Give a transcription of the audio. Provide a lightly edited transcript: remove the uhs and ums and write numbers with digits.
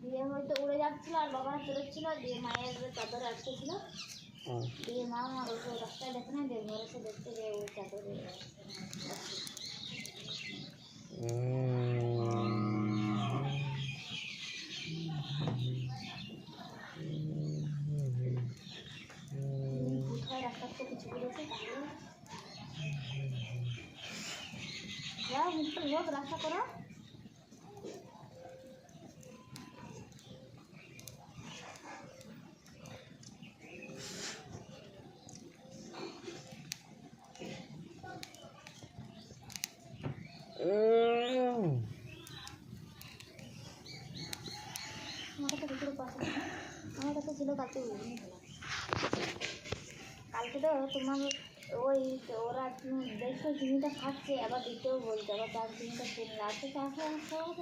দিয়ে হয়তো উড়ে যাচ্ছিল আর বাবা চলেছিল, দিয়ে মায়ের চাদরে আটকে ছিল, দিয়ে মা আমার ওই রাস্তায় দেখে না, দিয়ে ঘরে এসে দেখতে যে ওই চাদরে রাস্তার তো কিছু বলেছে, তাহলে মুখটা হোক রাস্তা করা। আমার কাছে ছিল কালকে, কালকে তো তোমার ওই ওরা দেখছো চিনিটা খাচ্ছে, আবার দিতেও বলছে, আবার তার চিনিটা কিনে রাতে চা খাওয়া